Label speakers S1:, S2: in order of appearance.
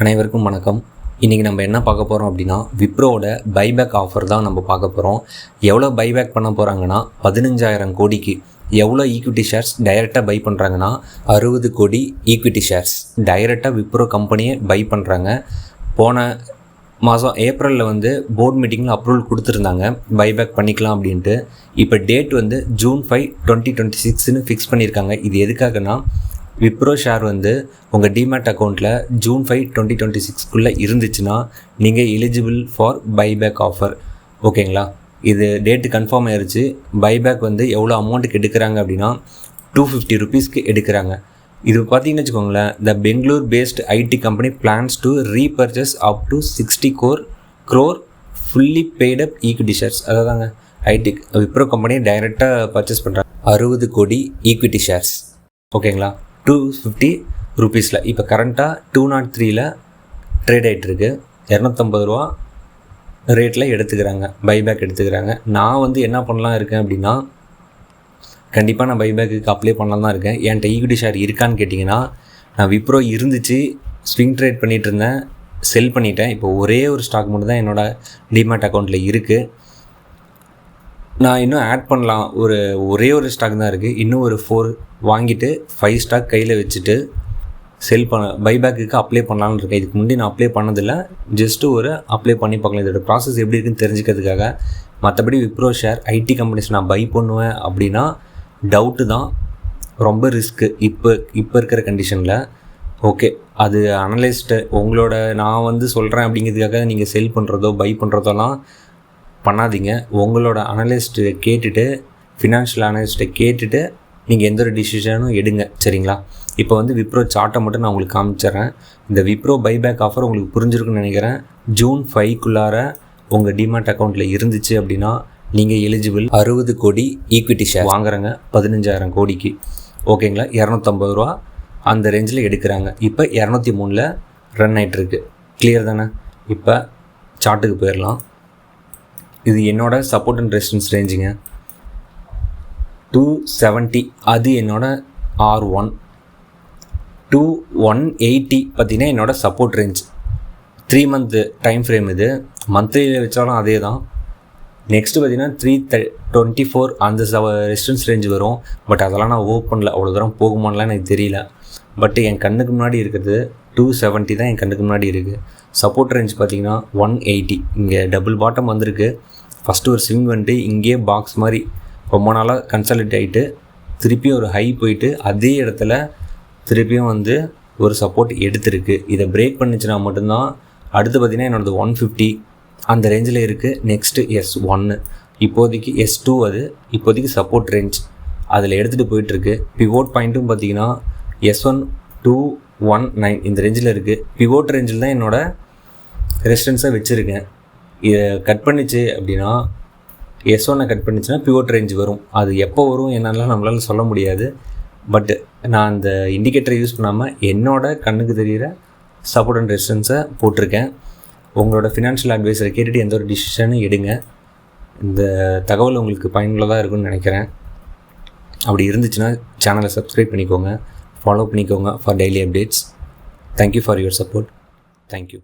S1: அனைவருக்கும் வணக்கம். இன்றைக்கி நம்ம என்ன பார்க்க போகிறோம் அப்படின்னா, விப்ரோவோட பைபேக் ஆஃபர் தான் நம்ம பார்க்க போகிறோம். எவ்வளோ பைபேக் பண்ண போகிறாங்கன்னா, 15,000 கோடிக்கு எவ்வளோ ஈக்விட்டி ஷேர்ஸ் டைரெக்டாக பை பண்ணுறாங்கன்னா 60 கோடி ஈக்விட்டி ஷேர்ஸ் டைரெக்டாக விப்ரோ கம்பெனியை பை பண்ணுறாங்க. போன மாதம் ஏப்ரலில் போர்ட் மீட்டிங்கில் அப்ரூவல் கொடுத்துருந்தாங்க பைபேக் பண்ணிக்கலாம் அப்படின்ட்டு. இப்போ டேட் June 5, 2026ன்னு ஃபிக்ஸ் பண்ணியிருக்காங்க. இது எதுக்காகனா, விப்ரோ ஷேர் உங்கள் டிமேட் அக்கௌண்ட்டில் June 5, 2026க்குள்ளே இருந்துச்சுன்னா நீங்கள் எலிஜிபிள் ஃபார் பைபேக் ஆஃபர். ஓகேங்களா? இது டேட்டு கன்ஃபார்ம் ஆயிடுச்சு. பைபேக் எவ்வளோ அமௌண்ட்டுக்கு எடுக்கிறாங்க அப்படின்னா 250 ருபீஸ்க்கு எடுக்கிறாங்க. இது பார்த்தீங்கன்னு வச்சுக்கோங்களேன், the Bangalore based IT company plans to repurchase up to 60 crore fully paid up equity shares. அதாவதாங்க ஐடி விப்ரோ கம்பெனியை டைரெக்டாக பர்ச்சேஸ் பண்ணுறாங்க 60 கோடி ஈக்விட்டி ஷேர்ஸ். ஓகேங்களா? 250 ருபீஸில் இப்போ கரண்ட்டாக 203ல் ட்ரேட் ஆகிட்டுருக்கு. 250 ரூபா ரேட்டில் எடுத்துக்கிறாங்க, பைபேக் எடுத்துக்கிறாங்க. நான் என்ன பண்ணலாம் இருக்கேன் அப்படின்னா, கண்டிப்பாக நான் பைபேக்கு அப்ளை பண்ணலாம் தான் இருக்கேன். என்கிட்ட ஈக்விட்டி ஷேர் இருக்கான்னு கேட்டிங்கன்னா, நான் விப்ரோ இருந்துச்சு, ஸ்விங் ட்ரேட் பண்ணிகிட்டு இருந்தேன், செல் பண்ணிட்டேன். இப்போ ஒரே ஒரு ஸ்டாக் மட்டும் தான் என்னோடய டிமேட் அக்கௌண்ட்டில் இருக்குது. நான் இன்னும் ஆட் பண்ணலாம், ஒரே ஒரு ஸ்டாக் தான் இருக்குது. இன்னும் ஒரு 4 வாங்கிட்டு 5 ஸ்டாக் கையில் வச்சுட்டு பைபேக்கு அப்ளை பண்ணலான்னு இருக்கேன். இதுக்கு முன்னாடி நான் அப்ளை பண்ணதில்லை, ஜஸ்ட்டு அப்ளை பண்ணி பார்க்கலாம். இதோட ப்ராசஸ் எப்படி இருக்குன்னு தெரிஞ்சுக்கிறதுக்காக. மற்றபடி விப்ரோ ஷேர் ஐடி கம்பெனிஸ் நான் பை பண்ணுவேன் அப்படின்னா டவுட்டு தான், ரொம்ப ரிஸ்க்கு இப்போ இருக்கிற கண்டிஷனில். ஓகே, அது அனலைஸ்ட்டு உங்களோட நான் சொல்கிறேன் அப்படிங்கிறதுக்காக நீங்கள் செல் பண்ணுறதோ பை பண்ணுறதோலாம் பண்ணாதீங்க. உங்களோட அனலிஸ்ட்டு கேட்டுட்டு, ஃபினான்ஷியல் அனலிஸ்ட்டை கேட்டுட்டு நீங்கள் எந்த ஒரு டிசிஷனும் எடுங்க. சரிங்களா? இப்போ விப்ரோ சார்ட்டை மட்டும் நான் உங்களுக்கு காமிச்சிட்றேன். இந்த விப்ரோ பைபேக் ஆஃபர் உங்களுக்கு புரிஞ்சிருக்குன்னு நினைக்கிறேன். June 5க்குள்ளார உங்கள் டிமேட் அக்கௌண்ட்டில் இருந்துச்சு அப்படின்னா நீங்கள் எலிஜிபிள். 60 கோடி ஈக்விட்டி ஷேர் வாங்குறாங்க 15,000 கோடிக்கு. ஓகேங்களா? 250 ரூபா அந்த ரேஞ்சில் எடுக்கிறாங்க. இப்போ 203ல் ரன் ஆகிட்டுருக்கு. கிளியர் தானே? இப்போ சார்ட்டுக்கு போயிடலாம். இது என்னோடய சப்போர்ட் அண்ட் ரெசிஸ்டன்ஸ் ரேஞ்சுங்க. 270 அது என்னோடய R1. 180 பார்த்திங்கன்னா என்னோடய support range. 3 month time frame. இது மந்த்லியில் வச்சாலும் அதே தான். நெக்ஸ்ட்டு பார்த்திங்கன்னா 324 அந்த ரெசிஸ்டன்ஸ் ரேஞ்ச் வரும். பட் அதெல்லாம் நான் ஓப்பனில் அவ்வளோ தூரம் போகுமானலாம் எனக்கு தெரியல. பட் என் கண்ணுக்கு முன்னாடி இருக்கிறது 270 தான் என் கண்ணுக்கு முன்னாடி இருக்குது. சப்போர்ட் ரேஞ்ச் பார்த்திங்கன்னா 180. இங்கே டபுள் பாட்டம் வந்திருக்கு. ஃபஸ்ட்டு ஒரு ஸ்விங் இங்கேயே பாக்ஸ் மாதிரி ரொம்ப நாளாக கன்சாலிடேட் ஆகிட்டு திருப்பியும் ஒரு ஹை போயிட்டு அதே இடத்துல திருப்பியும் ஒரு சப்போர்ட் எடுத்திருக்கு. இதை பிரேக் பண்ணிச்சுன்னா மட்டும்தான் அடுத்து பார்த்திங்கன்னா என்னோடது 150 அந்த ரேஞ்சில் இருக்குது. நெக்ஸ்ட்டு S1, இப்போதைக்கு S2, அது இப்போதைக்கு சப்போர்ட் ரேஞ்ச் அதில் எடுத்துகிட்டு போயிட்டுருக்கு. பிவோட் பாயிண்ட்டும் பார்த்திங்கன்னா S1 219 இந்த ரேஞ்சில் இருக்குது. பிவோட் ரேஞ்சில் தான் என்னோடய ரெசிஸ்டன்ஸை வச்சுருக்கேன். இதை கட் பண்ணிச்சு அப்படின்னா, S1 கட் பண்ணிச்சுன்னா பிவோட் ரேஞ்ச் வரும். அது எப்போ வரும் என்னெல்லாம் நம்மளால் சொல்ல முடியாது. பட் நான் அந்த இண்டிகேட்டரை யூஸ் பண்ணாமல் என்னோடய கண்ணுக்கு தெரிகிற சப்போர்ட் அண்ட் ரெசிஸ்டன்ஸை போட்டிருக்கேன். உங்களோட ஃபினான்ஷியல் அட்வைஸரை கேட்டுட்டு எந்த ஒரு டிசிஷனும் எடுங்க. இந்த தகவல் உங்களுக்கு பயனுள்ளதாக இருக்குன்னு நினைக்கிறேன். அப்படி இருந்துச்சுன்னா சேனலை சப்ஸ்கிரைப் பண்ணிக்கோங்க, ஃபாலோ பண்ணிக்கோங்க for daily updates. Thank you for your support. Thank you.